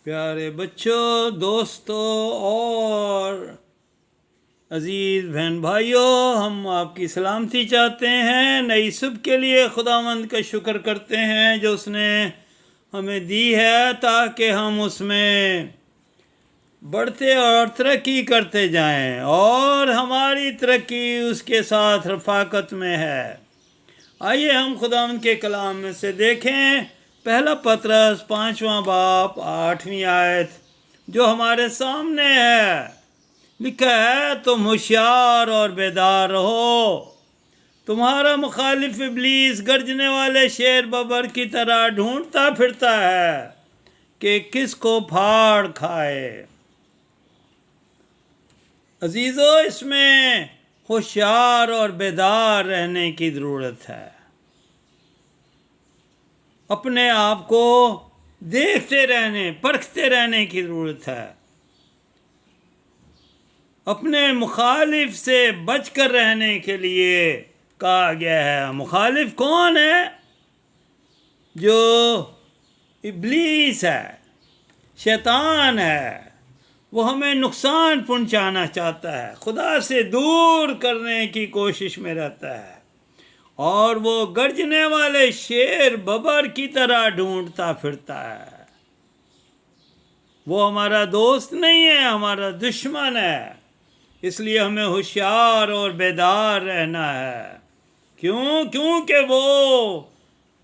پیارے بچوں، دوستوں اور عزیز بہن بھائیوں، ہم آپ کی سلامتی چاہتے ہیں۔ نئی صبح کے لیے خداوند کا شکر کرتے ہیں جو اس نے ہمیں دی ہے تاکہ ہم اس میں بڑھتے اور ترقی کرتے جائیں، اور ہماری ترقی اس کے ساتھ رفاقت میں ہے۔ آئیے ہم خداوند کے کلام میں سے دیکھیں پہلا پطرس 5واں باب 8ویں آیت جو ہمارے سامنے ہے۔ لکھا ہے، تم ہوشیار اور بیدار رہو، تمہارا مخالف ابلیس گرجنے والے شیر ببر کی طرح ڈھونڈتا پھرتا ہے کہ کس کو پھاڑ کھائے۔ عزیزو، اس میں ہوشیار اور بیدار رہنے کی ضرورت ہے۔ اپنے آپ کو دیکھتے رہنے، پرکھتے رہنے کی ضرورت ہے۔ اپنے مخالف سے بچ کر رہنے کے لیے کہا گیا ہے۔ مخالف کون ہے؟ جو ابلیس ہے، شیطان ہے۔ وہ ہمیں نقصان پہنچانا چاہتا ہے، خدا سے دور کرنے کی کوشش میں رہتا ہے، اور وہ گرجنے والے شیر ببر کی طرح ڈھونڈتا پھرتا ہے۔ وہ ہمارا دوست نہیں ہے، ہمارا دشمن ہے۔ اس لیے ہمیں ہوشیار اور بیدار رہنا ہے۔ کیونکہ وہ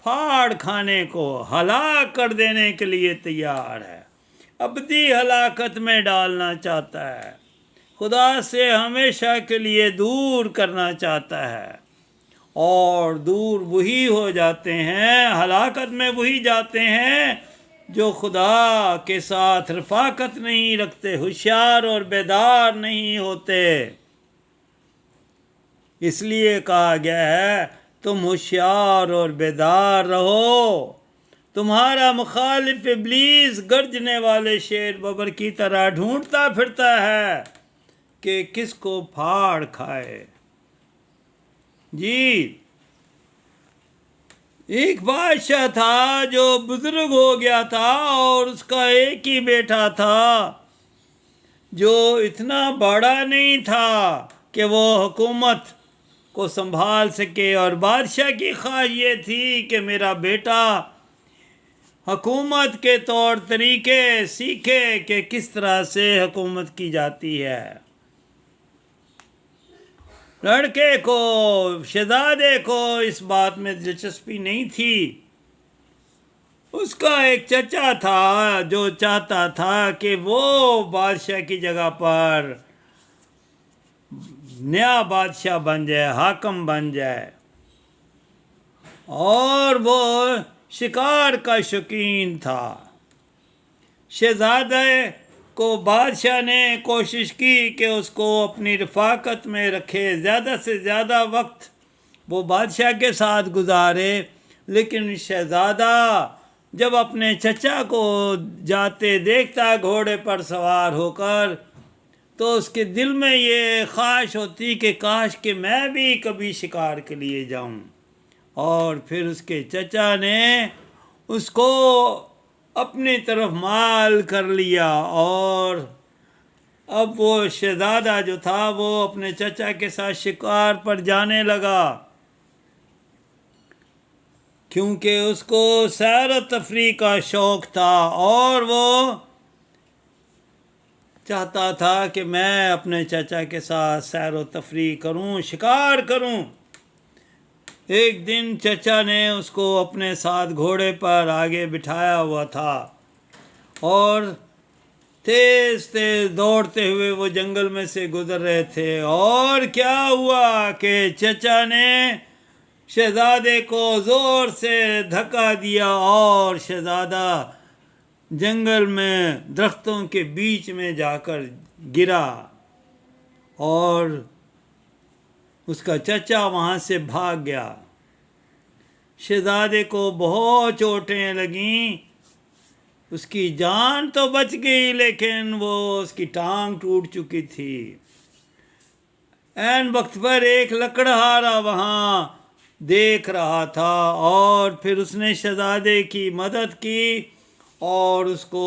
پھاڑ کھانے کو، ہلاک کر دینے کے لیے تیار ہے، ابدی ہلاکت میں ڈالنا چاہتا ہے، خدا سے ہمیشہ کے لیے دور کرنا چاہتا ہے۔ اور دور وہی ہو جاتے ہیں، ہلاکت میں وہی جاتے ہیں جو خدا کے ساتھ رفاقت نہیں رکھتے، ہوشیار اور بیدار نہیں ہوتے۔ اس لیے کہا گیا ہے، تم ہوشیار اور بیدار رہو، تمہارا مخالف ابلیس گرجنے والے شیر ببر کی طرح ڈھونڈتا پھرتا ہے کہ کس کو پھاڑ کھائے۔ جی، ایک بادشاہ تھا جو بزرگ ہو گیا تھا، اور اس کا ایک ہی بیٹا تھا جو اتنا بڑا نہیں تھا کہ وہ حکومت کو سنبھال سکے، اور بادشاہ کی خواہش یہ تھی کہ میرا بیٹا حکومت کے طور طریقے سیکھے کہ کس طرح سے حکومت کی جاتی ہے۔ لڑکے کو، شہزادے کو اس بات میں دلچسپی نہیں تھی۔ اس کا ایک چچا تھا جو چاہتا تھا کہ وہ بادشاہ کی جگہ پر نیا بادشاہ بن جائے، حاکم بن جائے، اور وہ شکار کا شوقین تھا۔ شہزادے کو بادشاہ نے کوشش کی کہ اس کو اپنی رفاقت میں رکھے، زیادہ سے زیادہ وقت وہ بادشاہ کے ساتھ گزارے، لیکن شہزادہ جب اپنے چچا کو جاتے دیکھتا گھوڑے پر سوار ہو کر، تو اس کے دل میں یہ خواہش ہوتی کہ کاش کہ میں بھی کبھی شکار کے لیے جاؤں۔ اور پھر اس کے چچا نے اس کو اپنی طرف مال کر لیا، اور اب وہ شہزادہ جو تھا وہ اپنے چچا کے ساتھ شکار پر جانے لگا، کیونکہ اس کو سیر و تفریح کا شوق تھا، اور وہ چاہتا تھا کہ میں اپنے چچا کے ساتھ سیر و تفریح کروں، شکار کروں۔ ایک دن چچا نے اس کو اپنے ساتھ گھوڑے پر آگے بٹھایا ہوا تھا، اور تیز تیز دوڑتے ہوئے وہ جنگل میں سے گزر رہے تھے، اور کیا ہوا کہ چچا نے شہزادے کو زور سے دھکا دیا، اور شہزادہ جنگل میں درختوں کے بیچ میں جا کر گرا، اور اس کا چچا وہاں سے بھاگ گیا۔ شہزادے کو بہت چوٹیں لگیں، اس کی جان تو بچ گئی، لیکن وہ اس کی ٹانگ ٹوٹ چکی تھی۔ عین وقت پر ایک لکڑہارا وہاں دیکھ رہا تھا، اور پھر اس نے شہزادے کی مدد کی اور اس کو